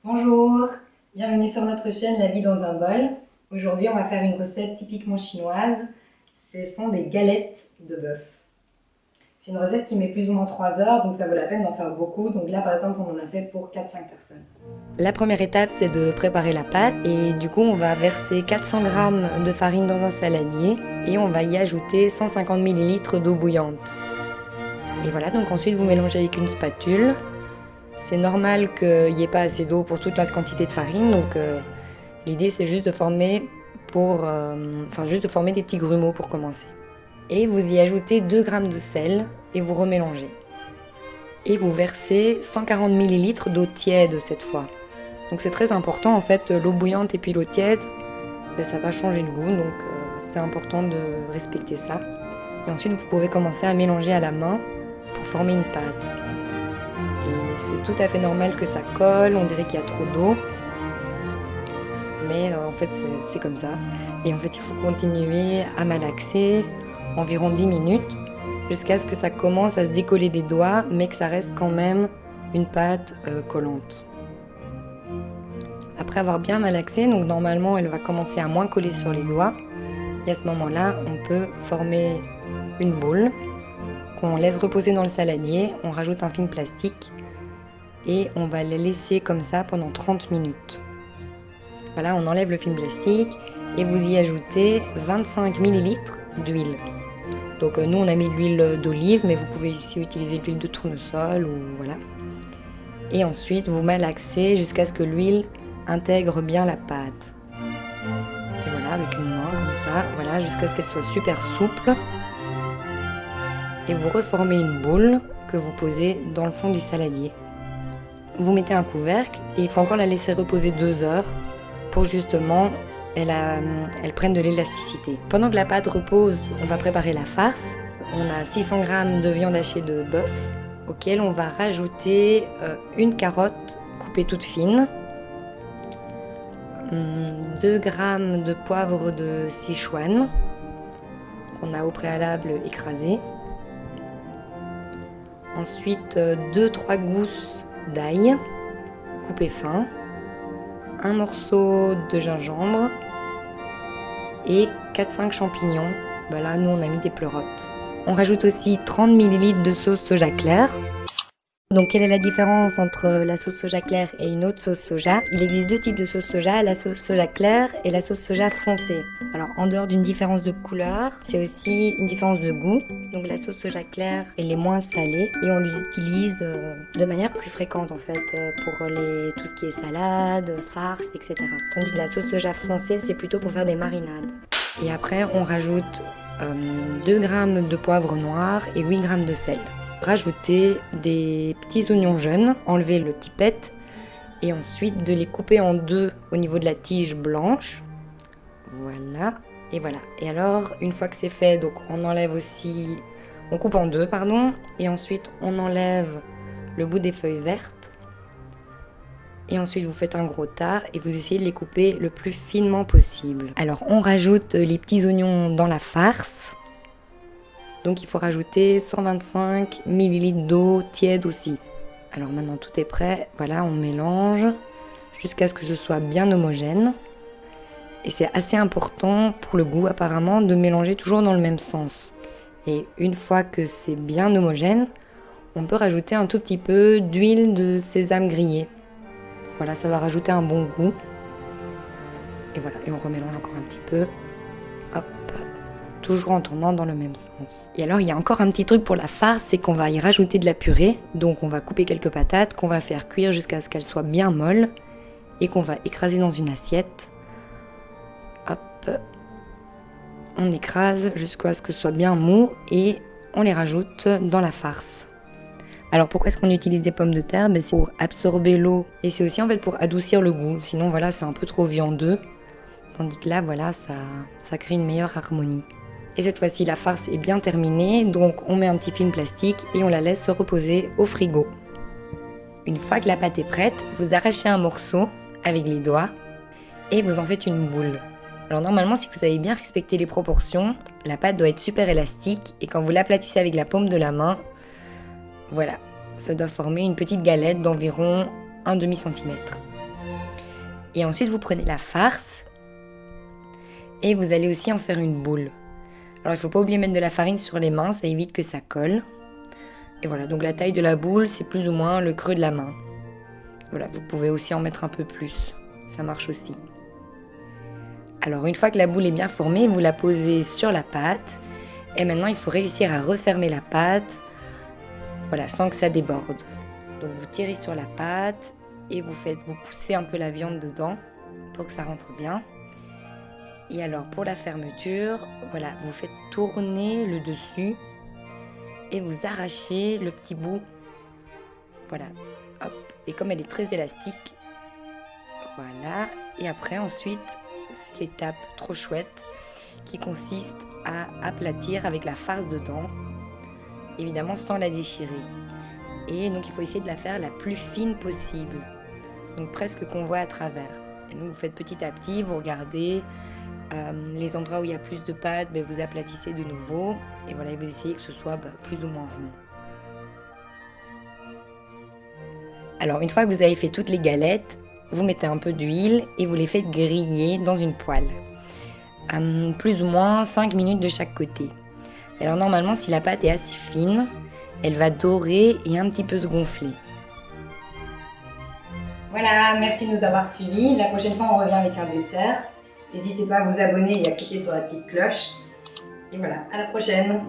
Bonjour, bienvenue sur notre chaîne La vie dans un bol. Aujourd'hui, on va faire une recette typiquement chinoise. Ce sont des galettes de bœuf. C'est une recette qui met plus ou moins 3 heures, donc ça vaut la peine d'en faire beaucoup. Donc là, par exemple, on en a fait pour 4-5 personnes. La première étape, c'est de préparer la pâte. Et du coup, on va verser 400 g de farine dans un saladier et on va y ajouter 150 ml d'eau bouillante. Et voilà, donc ensuite, vous mélangez avec une spatule. C'est normal qu'il n'y ait pas assez d'eau pour toute notre quantité de farine, donc l'idée c'est juste de former des petits grumeaux pour commencer. Et vous y ajoutez 2 g de sel et vous remélangez. Et vous versez 140 ml d'eau tiède cette fois. Donc c'est très important en fait, l'eau bouillante et puis l'eau tiède, ça va changer le goût, donc c'est important de respecter ça. Et ensuite vous pouvez commencer à mélanger à la main pour former une pâte. Et c'est tout à fait normal que ça colle, on dirait qu'il y a trop d'eau. Mais en fait c'est comme ça. Et en fait il faut continuer à malaxer environ 10 minutes jusqu'à ce que ça commence à se décoller des doigts, mais que ça reste quand même une pâte collante. Après avoir bien malaxé, donc normalement elle va commencer à moins coller sur les doigts. Et à ce moment-là, on peut former une boule qu'on laisse reposer dans le saladier. On rajoute un film plastique et on va les laisser comme ça pendant 30 minutes. Voilà, on enlève le film plastique et vous y ajoutez 25 ml d'huile. Donc nous on a mis de l'huile d'olive, mais vous pouvez ici utiliser de l'huile de tournesol ou voilà. Et ensuite vous malaxez jusqu'à ce que l'huile intègre bien la pâte. Et voilà, avec une main comme ça, voilà, jusqu'à ce qu'elle soit super souple. Et vous reformez une boule que vous posez dans le fond du saladier. Vous mettez un couvercle et il faut encore la laisser reposer 2 heures pour justement elle prenne de l'élasticité. Pendant que la pâte repose, on va préparer la farce. On a 600 g de viande hachée de bœuf auquel on va rajouter une carotte coupée toute fine, 2 g de poivre de Sichuan qu'on a au préalable écrasé. Ensuite 2-3 gousses d'ail coupées fin, un morceau de gingembre et 4-5 champignons. Là, nous, on a mis des pleurotes. On rajoute aussi 30 ml de sauce soja claire. Donc, quelle est la différence entre la sauce soja claire et une autre sauce soja? Il existe 2 types de sauce soja, la sauce soja claire et la sauce soja foncée. Alors, en dehors d'une différence de couleur, c'est aussi une différence de goût. Donc, la sauce soja claire, elle est moins salée et on l'utilise de manière plus fréquente en fait pour tout ce qui est salade, farce, etc. Tandis que la sauce soja foncée, c'est plutôt pour faire des marinades. Et après, on rajoute 2 g de poivre noir et 8 g de sel. Rajouter des petits oignons jaunes, enlever le petit pet et ensuite de les couper en 2 au niveau de la tige blanche. Voilà, et voilà. Et alors, une fois que c'est fait, donc on coupe en 2, et ensuite on enlève le bout des feuilles vertes. Et ensuite vous faites un gros tas et vous essayez de les couper le plus finement possible. Alors on rajoute les petits oignons dans la farce. Donc il faut rajouter 125 ml d'eau tiède aussi. Alors maintenant tout est prêt, voilà, on mélange jusqu'à ce que ce soit bien homogène. Et c'est assez important pour le goût apparemment de mélanger toujours dans le même sens. Et une fois que c'est bien homogène, on peut rajouter un tout petit peu d'huile de sésame grillée. Voilà, ça va rajouter un bon goût. Et voilà, et on remélange encore un petit peu. Hop, toujours en tournant dans le même sens. Et alors, il y a encore un petit truc pour la farce, c'est qu'on va y rajouter de la purée. Donc, on va couper quelques patates qu'on va faire cuire jusqu'à ce qu'elles soient bien molles et qu'on va écraser dans une assiette. Hop, on écrase jusqu'à ce que ce soit bien mou et on les rajoute dans la farce. Alors pourquoi est-ce qu'on utilise des pommes de terre? C'est pour absorber l'eau et c'est aussi en fait pour adoucir le goût. Sinon voilà, c'est un peu trop viandeux. Tandis que là voilà, ça crée une meilleure harmonie. Et cette fois-ci la farce est bien terminée, donc on met un petit film plastique et on la laisse se reposer au frigo. Une fois que la pâte est prête, vous arrachez un morceau avec les doigts et vous en faites une boule. Alors normalement, si vous avez bien respecté les proportions, la pâte doit être super élastique et quand vous l'aplatissez avec la paume de la main, voilà, ça doit former une petite galette d'environ 1,5 cm. Et ensuite, vous prenez la farce et vous allez aussi en faire une boule. Alors, il ne faut pas oublier de mettre de la farine sur les mains, ça évite que ça colle. Et voilà, donc la taille de la boule, c'est plus ou moins le creux de la main. Voilà, vous pouvez aussi en mettre un peu plus, ça marche aussi. Alors, une fois que la boule est bien formée, vous la posez sur la pâte. Et maintenant, il faut réussir à refermer la pâte, voilà, sans que ça déborde. Donc, vous tirez sur la pâte et vous poussez un peu la viande dedans pour que ça rentre bien. Et alors, pour la fermeture, voilà, vous faites tourner le dessus et vous arrachez le petit bout. Voilà, hop. Et comme elle est très élastique, voilà. Et après, ensuite, c'est l'étape trop chouette qui consiste à aplatir avec la farce dedans, évidemment sans la déchirer. Et donc, il faut essayer de la faire la plus fine possible, donc presque qu'on voit à travers. Et donc, vous faites petit à petit, vous regardez les endroits où il y a plus de pâte, vous aplatissez de nouveau, et voilà, vous essayez que ce soit plus ou moins rond. Alors, une fois que vous avez fait toutes les galettes, vous mettez un peu d'huile et vous les faites griller dans une poêle. Plus ou moins 5 minutes de chaque côté. Alors normalement, si la pâte est assez fine, elle va dorer et un petit peu se gonfler. Voilà, merci de nous avoir suivis. La prochaine fois, on revient avec un dessert. N'hésitez pas à vous abonner et à cliquer sur la petite cloche. Et voilà, à la prochaine!